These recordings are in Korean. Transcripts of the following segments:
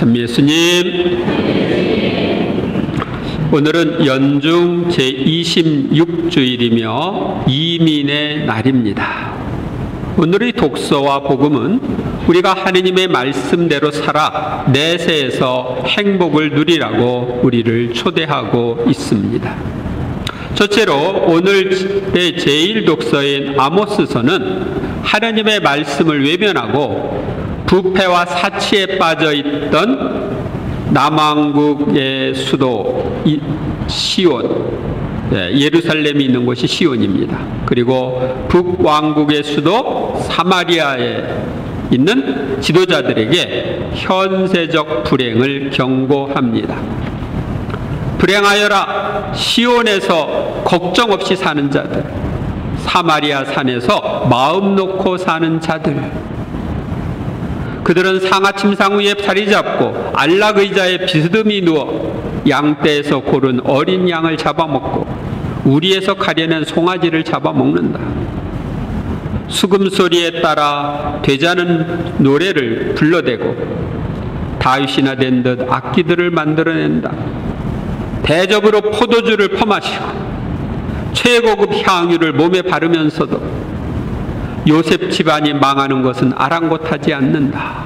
참 예수님, 오늘은 연중 제26주일이며 이민의 날입니다. 오늘의 독서와 복음은 우리가 하느님의 말씀대로 살아 내세에서 행복을 누리라고 우리를 초대하고 있습니다. 첫째로 오늘의 제1독서인 아모스서는 하느님의 말씀을 외면하고 부패와 사치에 빠져있던 남왕국의 수도 시온, 예루살렘이 있는 곳이 시온입니다. 그리고 북왕국의 수도 사마리아에 있는 지도자들에게 현세적 불행을 경고합니다. 불행하여라, 시온에서 걱정 없이 사는 자들, 사마리아 산에서 마음 놓고 사는 자들. 그들은 상아침상 위에 자리 잡고 안락 의자에 비스듬히 누워 양떼에서 고른 어린 양을 잡아먹고 우리에서 가려낸 송아지를 잡아먹는다. 수금소리에 따라 되자는 노래를 불러대고 다윗이나 된 듯 악기들을 만들어낸다. 대접으로 포도주를 퍼마시고 최고급 향유를 몸에 바르면서도 요셉 집안이 망하는 것은 아랑곳하지 않는다.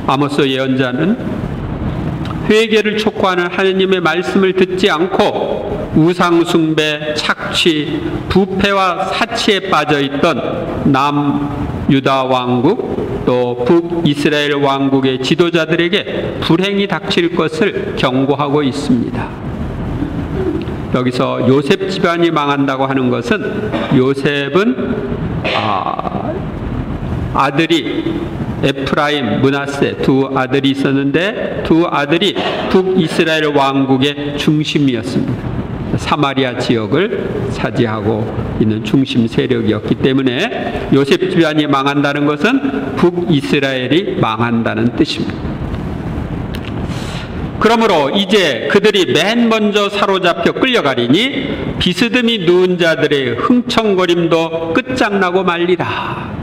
아모스 예언자는 회개를 촉구하는 하느님의 말씀을 듣지 않고 우상숭배, 착취, 부패와 사치에 빠져있던 남유다 왕국 또 북이스라엘 왕국의 지도자들에게 불행이 닥칠 것을 경고하고 있습니다. 여기서 요셉 집안이 망한다고 하는 것은 요셉은 아들이 에프라임, 므낫세 두 아들이 있었는데 두 아들이 북이스라엘 왕국의 중심이었습니다. 사마리아 지역을 차지하고 있는 중심 세력이었기 때문에 요셉 집안이 망한다는 것은 북이스라엘이 망한다는 뜻입니다. 그러므로 이제 그들이 맨 먼저 사로잡혀 끌려가리니 비스듬히 누운 자들의 흥청거림도 끝장나고 말리라.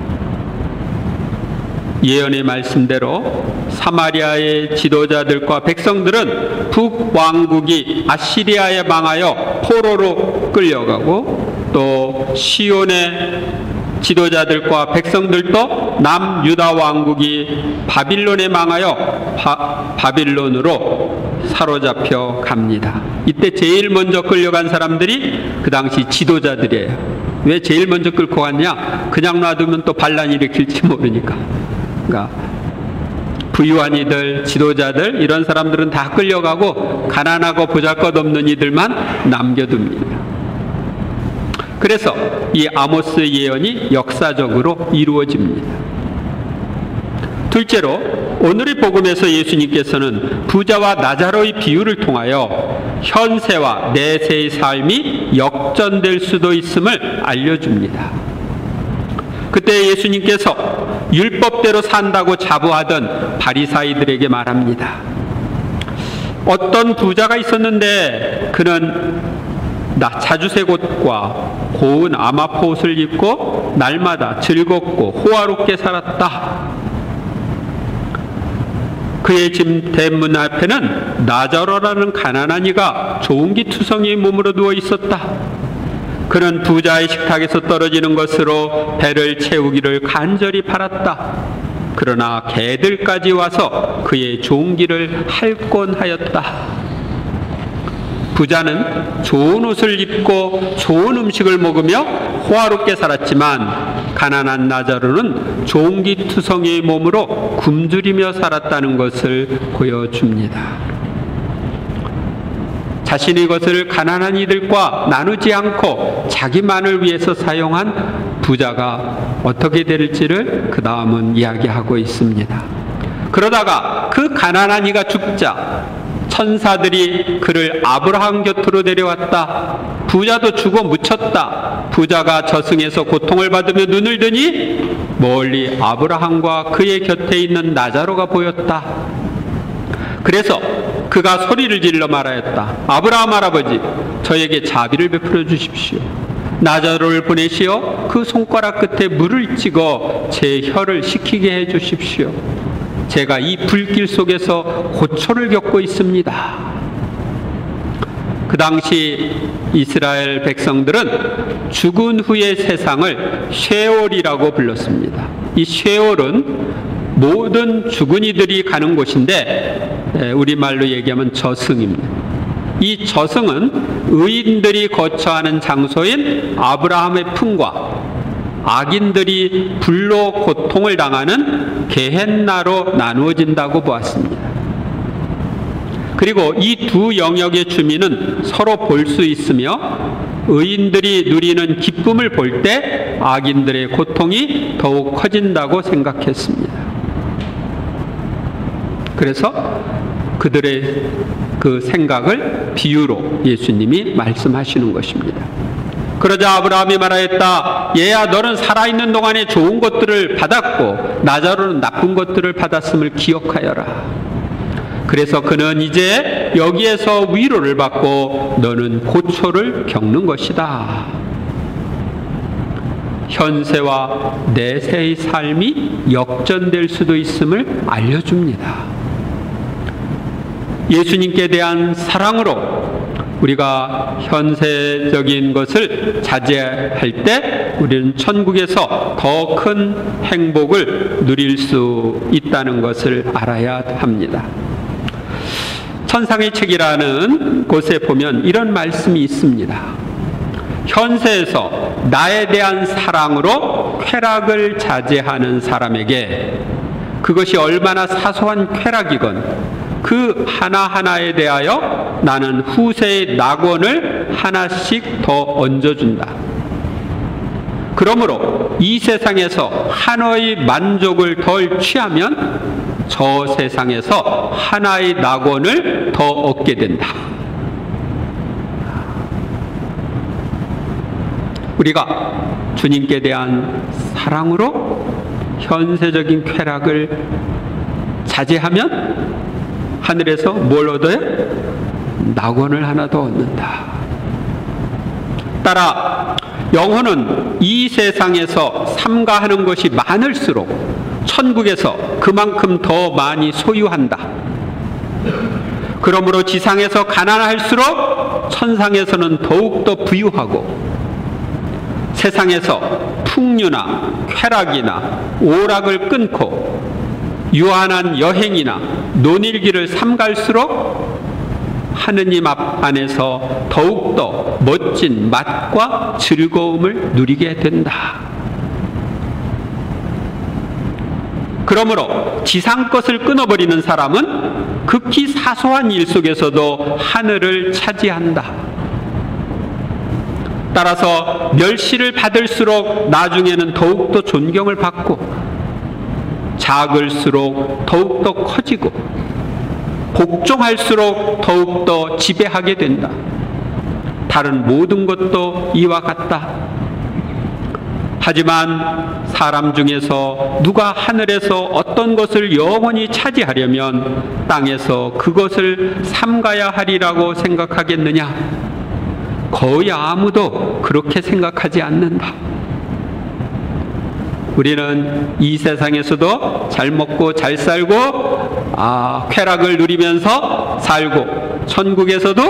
예언의 말씀대로 사마리아의 지도자들과 백성들은 북왕국이 아시리아에 망하여 포로로 끌려가고 또 시온의 지도자들과 백성들도 남유다 왕국이 바빌론에 망하여 바빌론으로 사로잡혀 갑니다. 이때 제일 먼저 끌려간 사람들이 그 당시 지도자들이에요. 왜 제일 먼저 끌고 갔냐? 그냥 놔두면 또 반란 일으킬지 모르니까. 그러니까 부유한 이들, 지도자들 이런 사람들은 다 끌려가고 가난하고 보잘것없는 이들만 남겨둡니다. 그래서 이 아모스 예언이 역사적으로 이루어집니다. 둘째로 오늘의 복음에서 예수님께서는 부자와 나자로의 비유를 통하여 현세와 내세의 삶이 역전될 수도 있음을 알려줍니다. 그때 예수님께서 율법대로 산다고 자부하던 바리사이들에게 말합니다. 어떤 부자가 있었는데 그는 자주색 옷과 고운 아마포 옷을 입고 날마다 즐겁고 호화롭게 살았다. 그의 집 대문 앞에는 나자로라는 가난한 이가 종기투성이의 몸으로 누워 있었다. 그는 부자의 식탁에서 떨어지는 것으로 배를 채우기를 간절히 바랐다. 그러나 개들까지 와서 그의 종기를 할곤 하였다. 부자는 좋은 옷을 입고 좋은 음식을 먹으며 호화롭게 살았지만 가난한 나자로는 종기투성이의 몸으로 굶주리며 살았다는 것을 보여줍니다. 자신의 것을 가난한 이들과 나누지 않고 자기만을 위해서 사용한 부자가 어떻게 될지를 그 다음은 이야기하고 있습니다. 그러다가 그 가난한 이가 죽자 천사들이 그를 아브라함 곁으로 데려왔다. 부자도 죽어 묻혔다. 부자가 저승에서 고통을 받으며 눈을 드니 멀리 아브라함과 그의 곁에 있는 나자로가 보였다. 그래서 그가 소리를 질러 말하였다. 아브라함 할아버지, 저에게 자비를 베풀어 주십시오. 나자로를 보내시어 그 손가락 끝에 물을 찍어 제 혀를 식히게 해 주십시오. 제가 이 불길 속에서 고초를 겪고 있습니다. 그 당시 이스라엘 백성들은 죽은 후의 세상을 쉐올이라고 불렀습니다. 이 쉐올은 모든 죽은 이들이 가는 곳인데 우리말로 얘기하면 저승입니다. 이 저승은 의인들이 거처하는 장소인 아브라함의 품과 악인들이 불로 고통을 당하는 게헨나로 나누어진다고 보았습니다. 그리고 이 두 영역의 주민은 서로 볼 수 있으며 의인들이 누리는 기쁨을 볼 때 악인들의 고통이 더욱 커진다고 생각했습니다. 그래서 그들의 그 생각을 비유로 예수님이 말씀하시는 것입니다. 그러자 아브라함이 말하였다. 얘야, 너는 살아있는 동안에 좋은 것들을 받았고 나자로는 나쁜 것들을 받았음을 기억하여라. 그래서 그는 이제 여기에서 위로를 받고 너는 고초를 겪는 것이다. 현세와 내세의 삶이 역전될 수도 있음을 알려줍니다. 예수님께 대한 사랑으로 우리가 현세적인 것을 자제할 때 우리는 천국에서 더 큰 행복을 누릴 수 있다는 것을 알아야 합니다. 천상의 책이라는 곳에 보면 이런 말씀이 있습니다. 현세에서 나에 대한 사랑으로 쾌락을 자제하는 사람에게 그것이 얼마나 사소한 쾌락이건 그 하나하나에 대하여 나는 후세의 낙원을 하나씩 더 얹어준다. 그러므로 이 세상에서 하나의 만족을 덜 취하면 저 세상에서 하나의 낙원을 더 얻게 된다. 우리가 주님께 대한 사랑으로 현세적인 쾌락을 자제하면 하늘에서 뭘 얻어요? 낙원을 하나 더 얻는다. 따라 영혼은 이 세상에서 삼가하는 것이 많을수록 천국에서 그만큼 더 많이 소유한다. 그러므로 지상에서 가난할수록 천상에서는 더욱더 부유하고 세상에서 풍류나 쾌락이나 오락을 끊고 유한한 여행이나 논일기를 삼갈수록 하느님 앞 안에서 더욱더 멋진 맛과 즐거움을 누리게 된다. 그러므로 지상 것을 끊어버리는 사람은 극히 사소한 일 속에서도 하늘을 차지한다. 따라서 멸시를 받을수록 나중에는 더욱더 존경을 받고 작을수록 더욱더 커지고 복종할수록 더욱더 지배하게 된다. 다른 모든 것도 이와 같다. 하지만 사람 중에서 누가 하늘에서 어떤 것을 영원히 차지하려면 땅에서 그것을 삼가야 하리라고 생각하겠느냐? 거의 아무도 그렇게 생각하지 않는다. 우리는 이 세상에서도 잘 먹고 잘 살고 쾌락을 누리면서 살고 천국에서도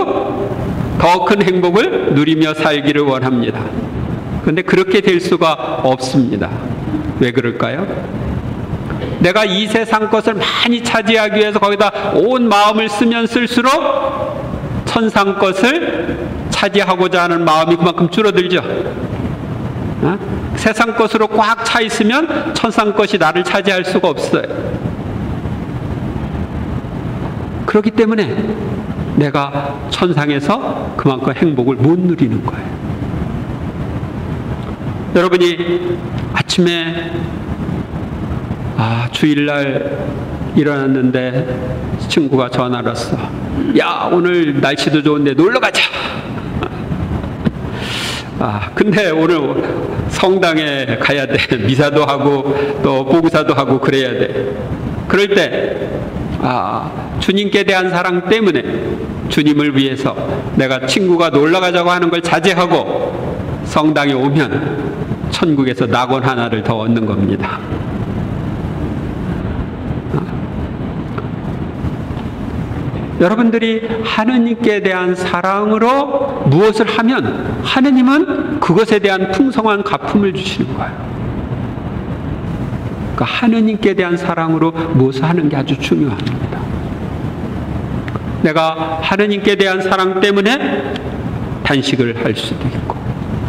더 큰 행복을 누리며 살기를 원합니다. 그런데 그렇게 될 수가 없습니다. 왜 그럴까요? 내가 이 세상 것을 많이 차지하기 위해서 거기다 온 마음을 쓰면 쓸수록 천상 것을 차지하고자 하는 마음이 그만큼 줄어들죠. 세상 것으로 꽉 차 있으면 천상 것이 나를 차지할 수가 없어요. 그렇기 때문에 내가 천상에서 그만큼 행복을 못 누리는 거예요. 여러분이 아침에 주일날 일어났는데 친구가 전화를 왔어. 야, 오늘 날씨도 좋은데 놀러 가자. 근데 오늘 성당에 가야 돼. 미사도 하고 또 보구사도 하고 그래야 돼. 그럴 때 주님께 대한 사랑 때문에 주님을 위해서 내가 친구가 놀러 가자고 하는 걸 자제하고 성당에 오면 천국에서 낙원 하나를 더 얻는 겁니다. 여러분들이 하느님께 대한 사랑으로 무엇을 하면 하느님은 그것에 대한 풍성한 갚음을 주시는 거예요. 그러니까 하느님께 대한 사랑으로 무엇을 하는 게 아주 중요합니다. 내가 하느님께 대한 사랑 때문에 단식을 할 수도 있고,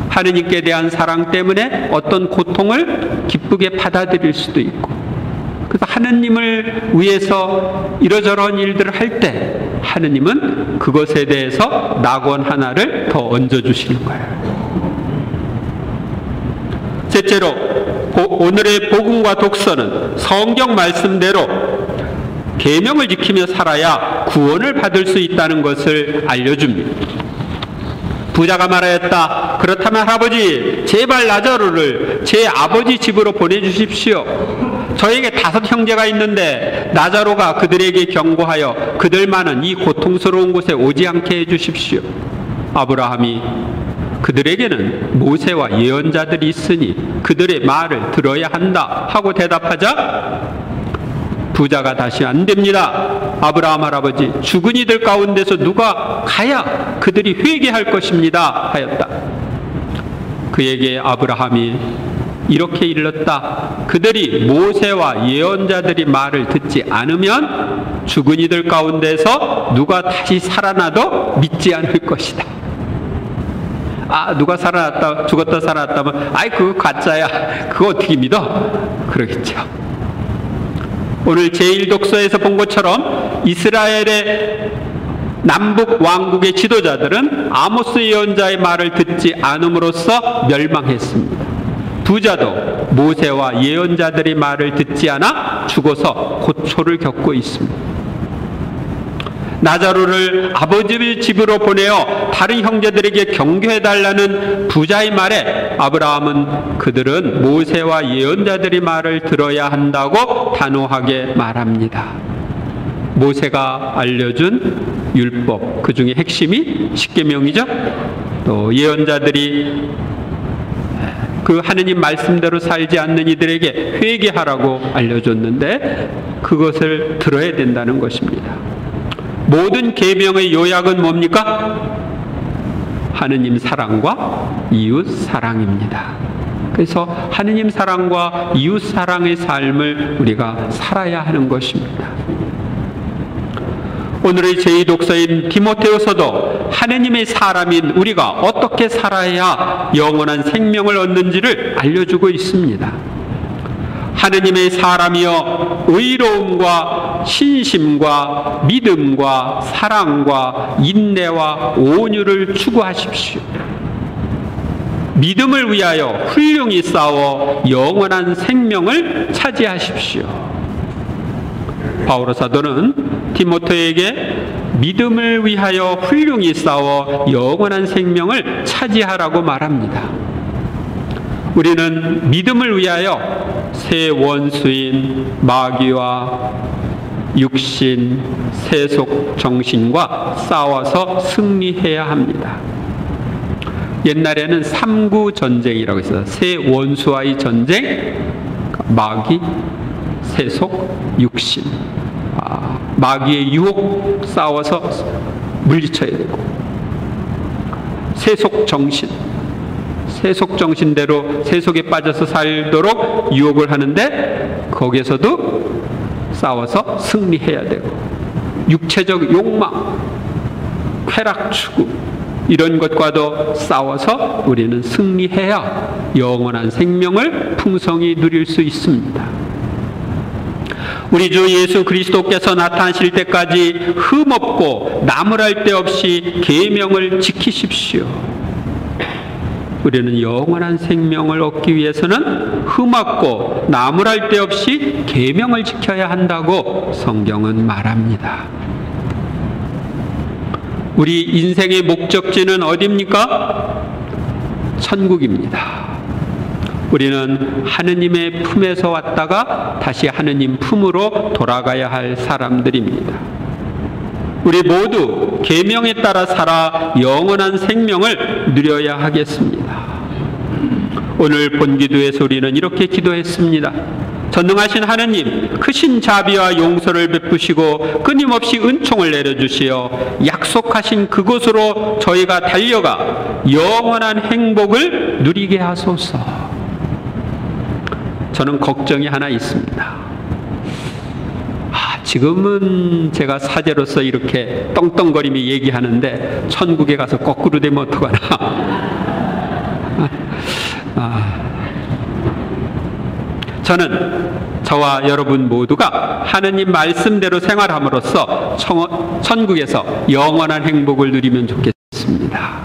하느님께 대한 사랑 때문에 어떤 고통을 기쁘게 받아들일 수도 있고, 그래서 하느님을 위해서 이러저러한 일들을 할 때 하느님은 그것에 대해서 낙원 하나를 더 얹어주시는 거예요. 셋째로, 오늘의 복음과 독서는 성경 말씀대로 계명을 지키며 살아야 구원을 받을 수 있다는 것을 알려줍니다. 부자가 말하였다. 그렇다면 할아버지, 제발 라자로를 제 아버지 집으로 보내주십시오. 저에게 5 형제가 있는데 라자로가 그들에게 경고하여 그들만은 이 고통스러운 곳에 오지 않게 해주십시오. 아브라함이 그들에게는 모세와 예언자들이 있으니 그들의 말을 들어야 한다 하고 대답하자 부자가 다시 안 됩니다. 아브라함 할아버지, 죽은 이들 가운데서 누가 가야 그들이 회개할 것입니다 하였다. 그에게 아브라함이 이렇게 일렀다. 그들이 모세와 예언자들이 말을 듣지 않으면 죽은 이들 가운데서 누가 다시 살아나도 믿지 않을 것이다. 누가 살아났다, 죽었다 살아났다면 아이 그거 가짜야, 그거 어떻게 믿어? 그러겠죠. 오늘 제1독서에서 본 것처럼 이스라엘의 남북 왕국의 지도자들은 아모스 예언자의 말을 듣지 않음으로써 멸망했습니다. 부자도 모세와 예언자들의 말을 듣지 않아 죽어서 고초를 겪고 있습니다. 나자로를 아버지 집으로 보내어 다른 형제들에게 경고해달라는 부자의 말에 아브라함은 그들은 모세와 예언자들의 말을 들어야 한다고 단호하게 말합니다. 모세가 알려준 율법, 그 중에 핵심이 십계명이죠. 또 예언자들이 그 하느님 말씀대로 살지 않는 이들에게 회개하라고 알려줬는데 그것을 들어야 된다는 것입니다. 모든 계명의 요약은 뭡니까? 하느님 사랑과 이웃 사랑입니다. 그래서 하느님 사랑과 이웃 사랑의 삶을 우리가 살아야 하는 것입니다. 오늘의 제2독서인 디모데후서도 하느님의 사람인 우리가 어떻게 살아야 영원한 생명을 얻는지를 알려주고 있습니다. 하느님의 사람이여 의로움과 신심과 믿음과 사랑과 인내와 온유를 추구하십시오. 믿음을 위하여 훌륭히 싸워 영원한 생명을 차지하십시오. 바오로 사도는 디모데에게 믿음을 위하여 훌륭히 싸워 영원한 생명을 차지하라고 말합니다. 우리는 믿음을 위하여 새 원수인 마귀와 육신, 세속 정신과 싸워서 승리해야 합니다. 옛날에는 삼구 전쟁이라고 했어요. 새 원수와의 전쟁, 마귀, 세속, 육신. 마귀의 유혹 싸워서 물리쳐야 되고, 세속 정신, 세속 정신대로 세속에 빠져서 살도록 유혹을 하는데 거기에서도 싸워서 승리해야 되고, 육체적 욕망, 쾌락 추구 이런 것과도 싸워서 우리는 승리해야 영원한 생명을 풍성히 누릴 수 있습니다. 우리 주 예수 그리스도께서 나타나실 때까지 흠없고 나무랄 데 없이 계명을 지키십시오. 우리는 영원한 생명을 얻기 위해서는 흠없고 나무랄 데 없이 계명을 지켜야 한다고 성경은 말합니다. 우리 인생의 목적지는 어디입니까? 천국입니다. 우리는 하느님의 품에서 왔다가 다시 하느님 품으로 돌아가야 할 사람들입니다. 우리 모두 계명에 따라 살아 영원한 생명을 누려야 하겠습니다. 오늘 본 기도에서 우리는 이렇게 기도했습니다. 전능하신 하느님 크신 자비와 용서를 베푸시고 끊임없이 은총을 내려주시어 약속하신 그곳으로 저희가 달려가 영원한 행복을 누리게 하소서. 저는 걱정이 하나 있습니다. 지금은 제가 사제로서 이렇게 떵떵거리며 얘기하는데 천국에 가서 거꾸로 되면 어떡하나. 저는 저와 여러분 모두가 하느님 말씀대로 생활함으로써 천국에서 영원한 행복을 누리면 좋겠습니다.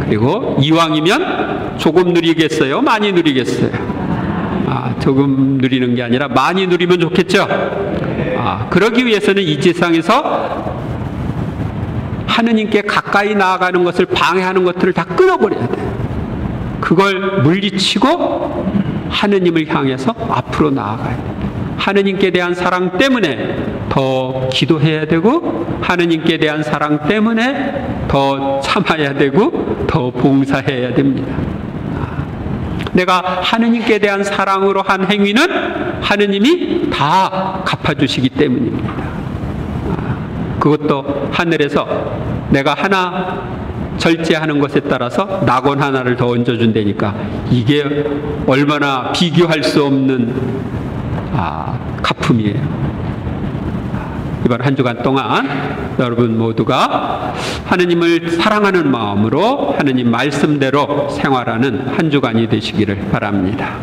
그리고 이왕이면 조금 누리겠어요? 많이 누리겠어요? 조금 누리는 게 아니라 많이 누리면 좋겠죠? 그러기 위해서는 이 세상에서 하느님께 가까이 나아가는 것을 방해하는 것들을 다 끊어버려야 돼요. 그걸 물리치고 하느님을 향해서 앞으로 나아가야 돼요. 하느님께 대한 사랑 때문에 더 기도해야 되고, 하느님께 대한 사랑 때문에 더 참아야 되고, 더 봉사해야 됩니다. 내가 하느님께 대한 사랑으로 한 행위는 하느님이 다 갚아주시기 때문입니다. 그것도 하늘에서 내가 하나 절제하는 것에 따라서 낙원 하나를 더 얹어준다니까 이게 얼마나 비교할 수 없는 갚음이에요. 이번 한 주간 동안 여러분 모두가 하느님을 사랑하는 마음으로 하느님 말씀대로 생활하는 한 주간이 되시기를 바랍니다.